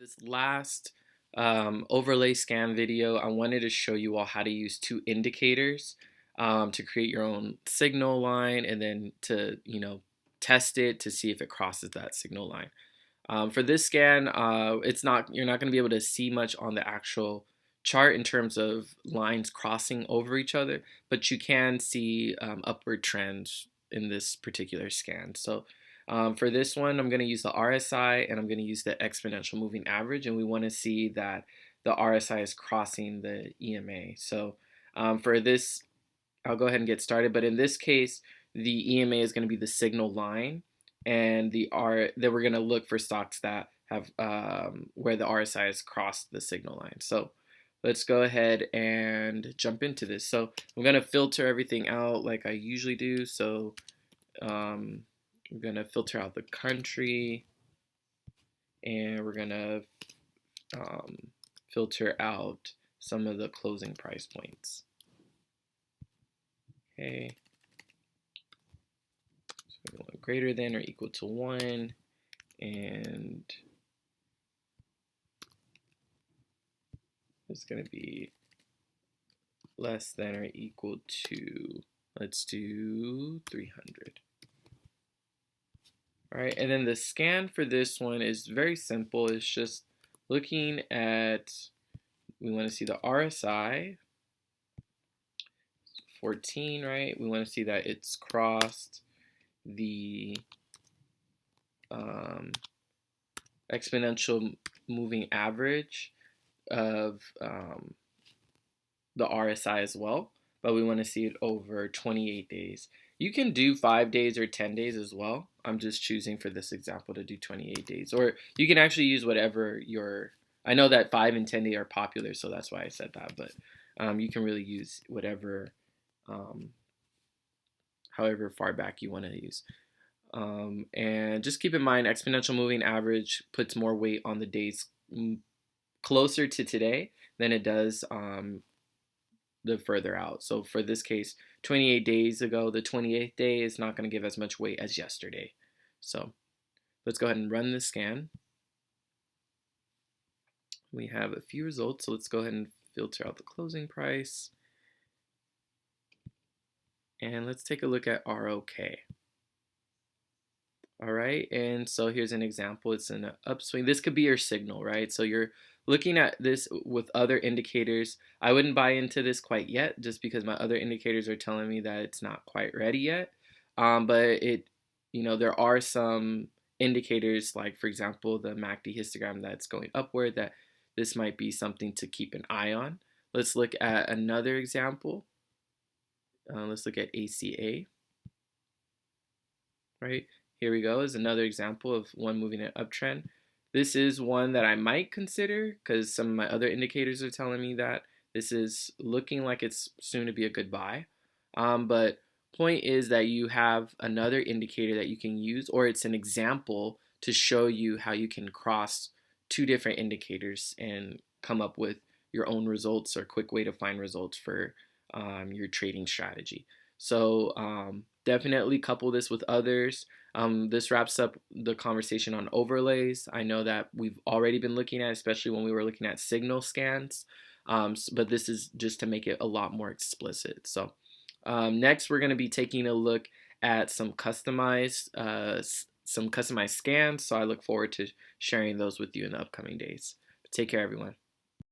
This last overlay scan video, I wanted to show you all how to use two indicators to create your own signal line and then to, test it to see if it crosses that signal line. For this scan, you're not going to be able to see much on the actual chart in terms of lines crossing over each other, but you can see upward trends in this particular scan. So for this one, I'm going to use the RSI and I'm going to use the exponential moving average, and we want to see that the RSI is crossing the EMA. So for this, I'll go ahead and get started, but in this case, the EMA is going to be the signal line, and then we're going to look for stocks that have where the RSI has crossed the signal line. So let's go ahead and jump into this. So I'm going to filter everything out like I usually do. So we're going to filter out the country, and we're going to filter out some of the closing price points. Okay. So we want greater than or equal to 1, and it's going to be less than or equal to, let's do 300. All right, and then the scan for this one is very simple. It's just looking at, we want to see the RSI, 14, right? We want to see that it's crossed the exponential moving average of the RSI as well, but we want to see it over 28 days. You can do 5 days or 10 days as well. I'm just choosing for this example to do 28 days, or you can actually use whatever I know that 5 and 10 day are popular, so that's why I said that, but you can really use whatever, however far back you want to use. And just keep in mind, exponential moving average puts more weight on the days closer to today than it does the further out. So for this case, 28 days ago, the 28th day is not going to give as much weight as yesterday. So let's go ahead and run the scan. We have a few results, so let's go ahead and filter out the closing price. And let's take a look at ROK. All right, and so here's an example. It's an upswing. This could be your signal, right? So you're looking at this with other indicators. I wouldn't buy into this quite yet, just because my other indicators are telling me that it's not quite ready yet. But there are some indicators, like for example, the MACD histogram that's going upward, that this might be something to keep an eye on. Let's look at another example. Let's look at ACA. Right, here we go, is another example of one moving an uptrend. This is one that I might consider because some of my other indicators are telling me that this is looking like it's soon to be a good buy. But point is that you have another indicator that you can use, or it's an example to show you how you can cross two different indicators and come up with your own results, or a quick way to find results for your trading strategy. So definitely couple this with others. This wraps up the conversation on overlays. I know that we've already been looking at, especially when we were looking at signal scans, but this is just to make it a lot more explicit. So next, we're going to be taking a look at some customized scans. So I look forward to sharing those with you in the upcoming days. Take care, everyone.